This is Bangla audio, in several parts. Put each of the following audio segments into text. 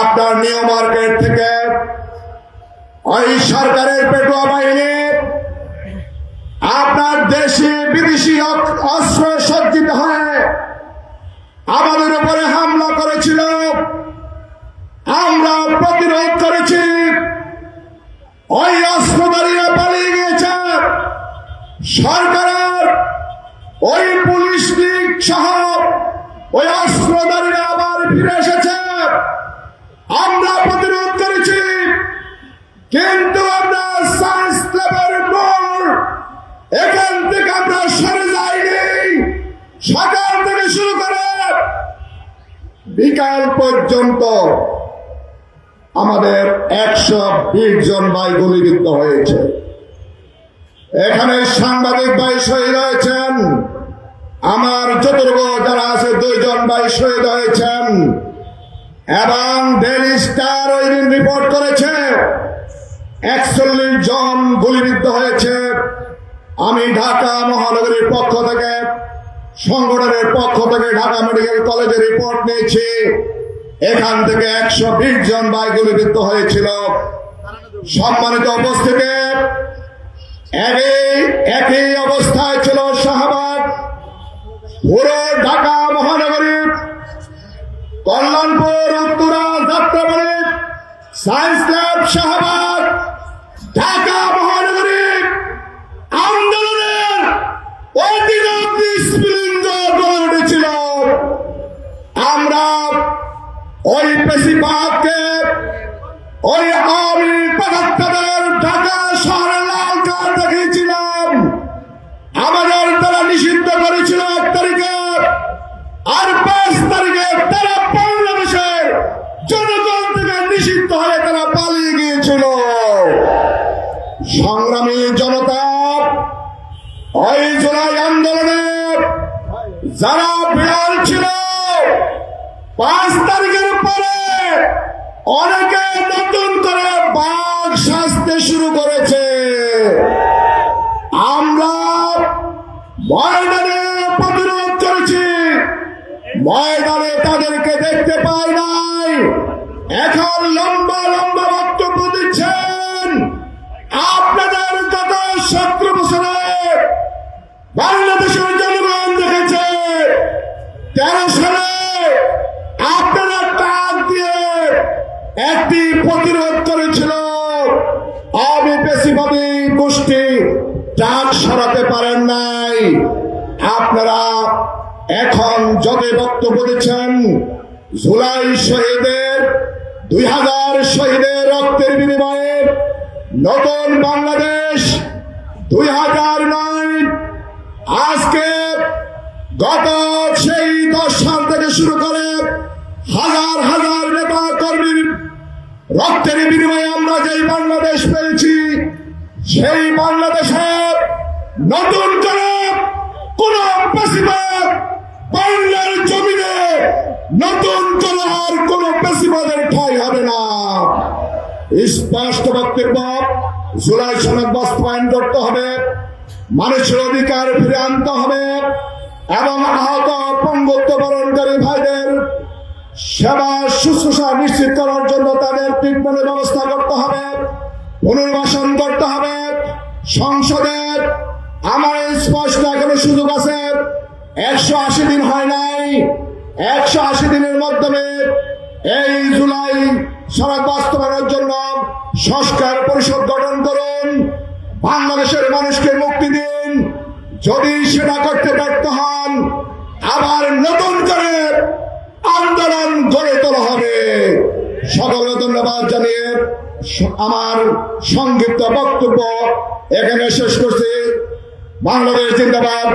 আপনার নিউ মার্কেট থেকে ওই সরকারের পেটুয়া বাহিনী আপনার দেশি বিদেশি অস্ত্র সজ্জিত হয়ে আমাদের উপরে হামলা করেছিল। আমরা প্রতিরোধ করেছি। ওই অস্ত্রধারীরা পালিয়ে গিয়েছে। সরকারের ওই পুলিশ লীগ সহ ওই অস্ত্রধারীরা আবার ফিরে এসেছে। আমরা প্রতিরোধ করেছি, কিন্তু আমরা সায়েন্স ক্লাবের মোড় এখান থেকে আমরা সরে যাইনি। সকাল থেকে শুরু করে বিকাল পর্যন্ত আমাদের 120 জন ভাই গুলিবিদ্ধ হয়েছে। এখানে সাংবাদিক ভাই শহীদ হয়েছেন। আমার যতটুকু যারা আছে 2 জন ভাই শহীদ হয়েছেন। এবং ডেইলি স্টার ওই দিন রিপোর্ট করেছে 41 জন গুলিবিদ্ধ হয়েছে। আমি ঢাকা মহানগরীর পক্ষ থেকে, সংগঠনের পক্ষ থেকে ঢাকা মেডিকেল কলেজে রিপোর্ট নিয়েছি। এখান থেকে 120 জন ভাই গুলিবিদ্ধ হয়েছিল। সম্মানিত উপস্থিতি, একই অবস্থায় ছিল শাহবাগ, পুরো ঢাকা মহানগরীর কল্যাণপুর, উত্তরা, যাত্রাবাড়ি, সায়েন্স ল্যাব, শাহবাগ, ঢাকা মহানগরীর আন্দোলনের স্ফুলিঙ্গ গড়ে উঠেছিল। আমরা ওই পেশিবাদকে, ওই আওয়ামী পদার্থদের ঢাকা শহরে লাল কার্ড দেখিয়েছিলাম। আমাদের তারা নিষিদ্ধ করেছিল 1 তারিখে, আর 5 তারিখে তারা বাংলাদেশের জনগণ থেকে নিষিদ্ধ হয়ে তারা পালিয়ে গিয়েছিল। সংগ্রামী জনতা, ওই জুলাই আন্দোলনে যারা বিড়াল ছিল, 5 তারিখের পরে অনেকে নতুন করে বাঘ সাজতে শুরু করেছে। আমরা ময়দানে প্রতিরোধ করেছি। ময়দানে তাদেরকে দেখতে পাই নাই। এখন লম্বা লম্বা বক্তব্য দিচ্ছেন। আপনাদের গত 17 বছরে বাংলাদেশের জনগণ দেখেছে 13 সালে আপনারা টাক দিয়ে একটি প্রতিরোধ করেছিল। আওয়ামী পেশিবাদী গোষ্ঠী টাক সরাতে পারেন নাই। আপনারা এখন যত বক্তব্য দিচ্ছেন, জুলাই শহীদের 2000 শহীদের রক্তের বিনিময়ে নতুন বাংলাদেশ 2009, আজকে গত সেই 10 সাল থেকে শুরু করে হাজার হাজার নেতা কর্মীর রক্তের বিনিময়ে আমরা যেই বাংলাদেশ পেয়েছি, সেই বাংলাদেশে নতুন করে কোন পেশিবাদ বাংলার জমিনে নতুন করে আর কোন পেশিবাদের ঠাঁই হবে না। স্পষ্ট বক্তব্য, জুলাই সনদ বাস্তবায়ন করতে হবে, মানুষের অধিকার ফিরে আনতে হবে এবং আহত পঙ্গুত্ব বরণকারী ভাইদের সেবা শুশ্রূষা নিশ্চিত করার জন্য তাদের ট্রিটমেন্টের ব্যবস্থা করতে হবে, পুনর্বাসন করতে হবে। সংসদের আমার স্পষ্ট এখনো সুযোগ আছে। 180 দিন হয় নাই। 180 দিনের মাধ্যমে এই জুলাই সনদ বাস্তবায়নের জন্য সংস্কার পরিষদ গঠন করুন, বাংলাদেশের মানুষকে মুক্তি দিন। যদি সেটা করতে ব্যর্থ হন, আবার নতুন করে আন্দোলন গড়ে তোলা হবে। সকলকে ধন্যবাদ জানিয়ে আমার সংক্ষিপ্ত বক্তব্য এখানে শেষ করছি। বাংলাদেশ জিন্দাবাদ,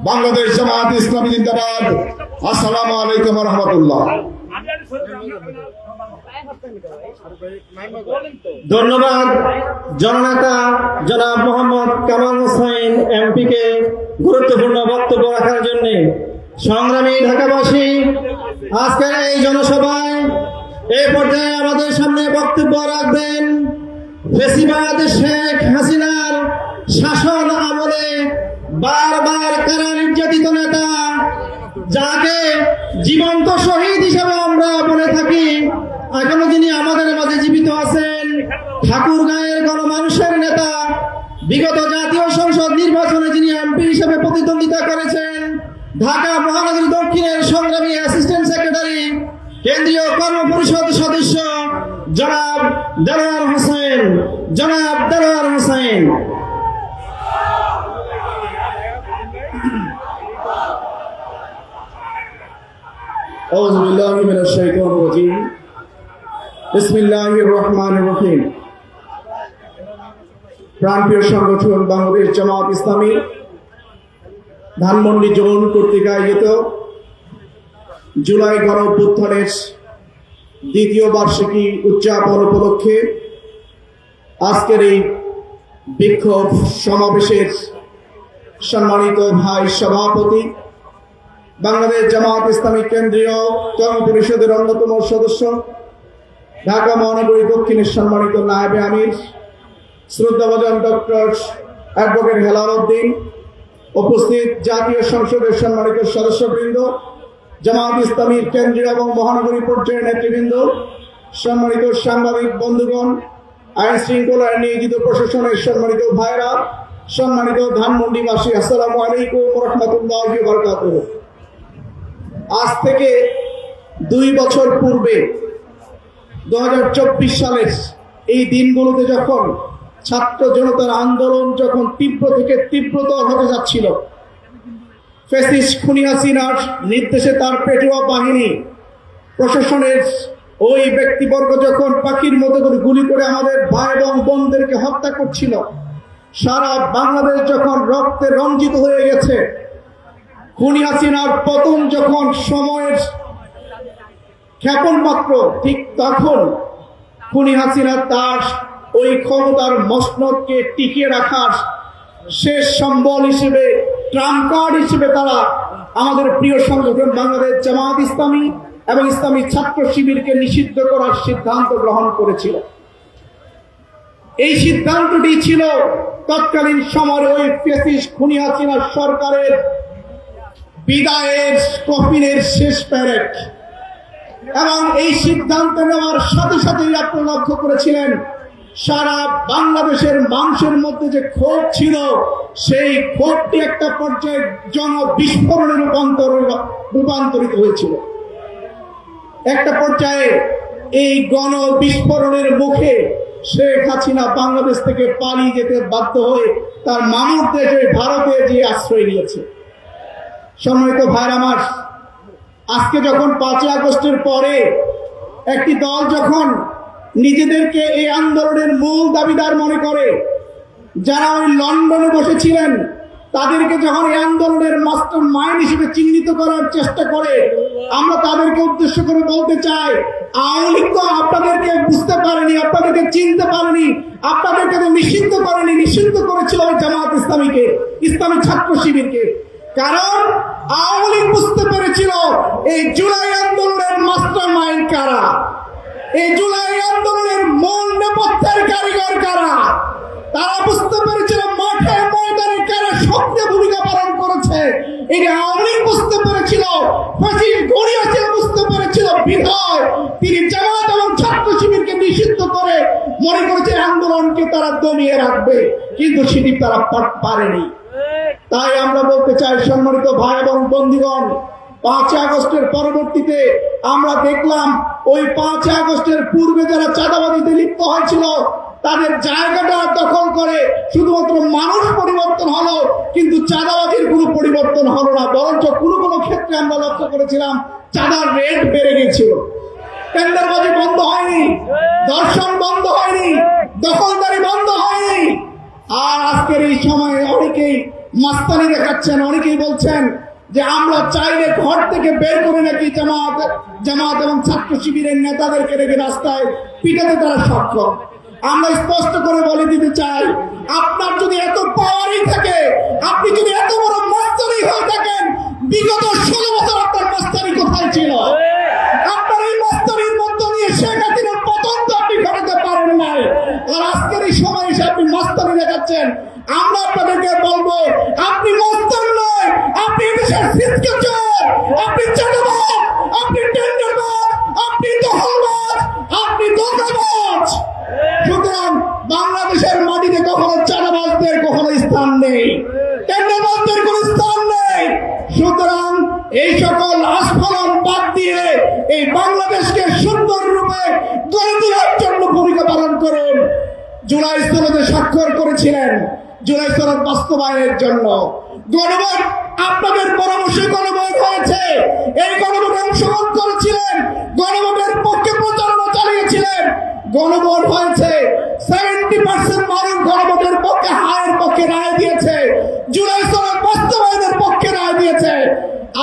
বাংলাদেশ জামায়াত ইসলামী জিন্দাবাদ। আসসালামু আলাইকুম ওয়া রাহমাতুল্লাহ। ধন্যবাদ জননেতা জনাব মোহাম্মদ কামাল হোসেন এমপিকে গুরুত্বপূর্ণ বক্তব্য রাখার জন্য। সংগ্রামী ঢাকাবাসী, আজকের এই জনসভায় এই পর্যায়ে আমাদের সামনে বক্তব্য রাখবেন ফ্যাসিবাদ শেখ হাসিনার শাসন আমলে বারবার কারা নির্যাতিত নেতা, যাকে জীবন্ত শহীদ হিসেবে আমরা মনে থাকি, এখনো ঠাকুরগাঁয়ের গণমানুষের নেতা, বিগত জাতীয় সংসদ নির্বাচনে যিনি এমপি হিসেবে প্রতিদ্বন্দ্বিতা করেছেন, ঢাকা মহানগরী দক্ষিণের সংগ্রামী অ্যাসিস্ট্যান্ট সেক্রেটারি, কেন্দ্রীয় কর্মপরিষদ সদস্য জনাব দেলোয়ার হোসেন। আউযু বিল্লাহি মিনাশ শাইতানির রাজীম। বিসমিল্লাহির রহমানির রহিম। প্রাণপ্রিয় সংগঠন বাংলাদেশ জামাত ইসলামী ধানমন্ডি জোন কর্তৃক আয়োজিত জুলাই গণঅভ্যুত্থানের দ্বিতীয় বার্ষিকী উদযাপন উপলক্ষে আজকের এই বিক্ষোভ সমাবেশের সম্মানিত ভাই সভাপতি, বাংলাদেশ জামাত ইসলামী কেন্দ্রীয় কর্মপরিষদের অন্যতম সদস্য, ঢাকা মহানগরী দক্ষিণের সম্মানিত নায়েবে আমির শ্রদ্ধাভাজন ডক্টর অ্যাডভোকেট হেলাল উদ্দিন, উপস্থিত জাতীয় সংসদের সম্মানিত সদস্যবৃন্দ, জামাত ইসলামীর কেন্দ্রীয় এবং মহানগরী পর্যায়ের নেতৃবৃন্দ, সম্মানিত সাংবাদিক বন্ধুগণ, আইন শৃঙ্খলায় নিয়োজিত প্রশাসনের সম্মানিত ভাইরা, সম্মানিত ধানমন্ডিবাসী, আসসালামু আলাইকুম ওয়া রাহমাতুল্লাহি ওয়া বারাকাতুহু। আজ থেকে 2 বছর পূর্বে 2024 সালের এই দিনগুলোতে যখন ছাত্র জনতার আন্দোলন যখন তীব্র থেকে তীব্রতর হতে যাচ্ছিল, ফ্যাসিস্ট খুনি হাসিনার নির্দেশে তার পেটুয়া বাহিনী, প্রশাসনের ওই ব্যক্তিবর্গ যখন পাখির মতো করে গুলি করে আমাদের ভাই এবং বোনদেরকে হত্যা করছিল, সারা বাংলাদেশ যখন রক্তে রঞ্জিত হয়ে গেছে, খুনি হাসিনার পতন যখন সময়ের ক্ষেপণ মাত্র, ঠিক তখন খুনি হাসিনা তার ওই ক্ষমতার মসনদকে টিকিয়ে রাখার শেষ সম্বল হিসেবে, ট্রাম্প কার্ড হিসেবে তারা আমাদের প্রিয় সংগঠন বাংলাদেশ জামাত ইসলামী এবং ইসলামী ছাত্র শিবিরকে নিষিদ্ধ করার সিদ্ধান্ত গ্রহণ করেছিল। এই সিদ্ধান্তটি ছিল তৎকালীন সময়ের ওই ফ্যাসিস্ট খুনি হাসিনা সরকারের বিদায়ের কফিনের শেষ প্যারেড। এবং এই সিদ্ধান্ত নেওয়ার সাথে সাথেই আপনি লক্ষ্য করেছিলেন সারা বাংলাদেশের মানুষের মধ্যে যে ক্ষোভ ছিল, সেই ক্ষোভটি একটা পর্যায়ে জনবিস্ফোরণে রূপান্তরিত হয়েছিল। একটা পর্যায়ে এই গণবিস্ফোরণের মুখে শেখ হাসিনা বাংলাদেশ থেকে পালিয়ে যেতে বাধ্য হয়ে তার মামুর দেশে ভারতে গিয়ে আশ্রয় নিয়েছে। সম্মানিত ভাইরা আমার, আজকে যখন 5 আগস্টের পরে একটি দল যখন নিজেদেরকে এই আন্দোলনের মূল দাবিদার মনে করে, যারা ওই লন্ডনে বসেছিলেন তাদেরকে যখন এই আন্দোলনের মাস্টার মাইন্ড হিসেবে চিহ্নিত করার চেষ্টা করে, আমরা তাদেরকে উদ্দেশ্য করে বলতে চাই, আওয়ামী লীগ তো আপনাদেরকে বুঝতে পারেনি, আপনাদেরকে চিনতে পারেনি, আপনাদেরকে তো নিষিদ্ধ করেনি, নিষিদ্ধ করেছিল ওই জামাত ইসলামীকে, ইসলামী ছাত্র শিবিরকে। কারণ আওয়ামী লীগ বুঝতে পেরেছিল এই জুলাই আন্দোলনের মাস্টার মাইন্ড কারা, এই জুলাই আন্দোলনের মূল নেপথ্যের কারিগর কারা। তারা বুঝতে পেরেছিল মাঠে ময়দানে কারা সক্রিয় ভূমিকা পালন করেছে। এই আওয়ামী লীগ বুঝতে পেরেছিল, ফ্যাসিস্ট খুনি হাসিনা বুঝতে পেরেছিল, বিধায় তিনি জামাত এবং ছাত্র শিবিরকে নিষিদ্ধ করে মনে করেছে আন্দোলনকে তারা দমিয়ে রাখবে, কিন্তু সেটি তারা পারেনি। তাই আমরা বলতে চাই, সম্মানিত ভাই এবং বন্ধুগণ, 5 আগস্টের পরবর্তীতে আমরা দেখলাম ওই 5 আগস্টের পূর্বে যারা চাঁদাবাজিতে লিপ্ত হয়েছিল তাদের জায়গাটা দখল করে শুধুমাত্র মানুষ পরিবর্তন হলো, কিন্তু চাঁদাবাজির কোনো পরিবর্তন হলো না। বরঞ্চ কোনো কোনো ক্ষেত্রে আমরা লক্ষ্য করেছিলাম চাঁদার রেট বেড়ে গিয়েছিল। টেন্ডারবাজি বন্ধ হয়নি, দর্শন বন্ধ হয়নি, দখলদারি বন্ধ হয়নি। আর আজকের এই সময়ে অনেকেই মাস্তানি দেখাচ্ছেন, অনেকেই বলছেন যে আমরা চাইলে ঘর থেকে বের করে নাকি জামাত এবং ছাত্র শিবিরের নেতাদেরকে রেখে রাস্তায় পিটাতে তারা সক্ষম। আমরা স্পষ্ট করে বলে দিতে চাই, আপনার যদি এত পাওয়ারই থাকে, আপনি যদি এত বড় মাস্তানি হয়ে থাকেন, বিগত 16 বছর আপনার মাস্তানি কোথায় ছিল? আপনার এই মাস্তানির মধ্য দিয়ে শেখ হাসিনার পতন তো আপনি ঘটাতে পারেন নাই। আর আজকের এই সময় এসে আপনি মাস্তানি দেখাচ্ছেন। আমরা আপনাদেরকে বলবো, আপনি মাস্তান নয়, আপনি দেশের ফিসকাচর, আপনি চাঁদাবাজ, আপনি টেন্ডারবাজ, আপনি দখলবাজ, আপনি দখলবাজ। সুতরাং জুলাই সনদে স্বাক্ষর করেছিলেন জুলাই সনদ বাস্তবায়নের জন্য। গণভোট আপনাদের পরামর্শে গণভোট হয়েছে, এই গণভোটে অংশগ্রহণ করেছিলেন, গণভোটের পক্ষে প্রচারণা চালিয়েছিলেন, গণভোট হয়েছে। 70% মানুষ গণভোটের পক্ষে, হায়ের পক্ষে রায় দিয়েছে, জুলাই সনদ বাস্তবায়নের পক্ষে রায় দিয়েছে।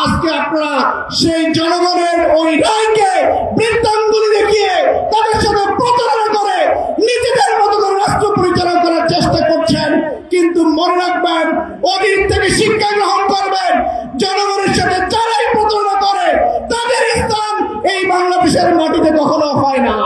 আজকে আপনারা সেই জনগণের ওই রায়কে বৃত্তাঙ্গুলি দেখিয়ে তাদের সাথে প্রতারণা করে নিজেদের মতো করে রাষ্ট্র পরিচালনা করার চেষ্টা করছেন। কিন্তু মনে রাখবেন, অতীত থেকে শিক্ষা গ্রহণ করবেন, জনগণের সাথে যারাই প্রতারণা করে তাদের স্থান এই বাংলাদেশের মাটিতে কখনো হয় না।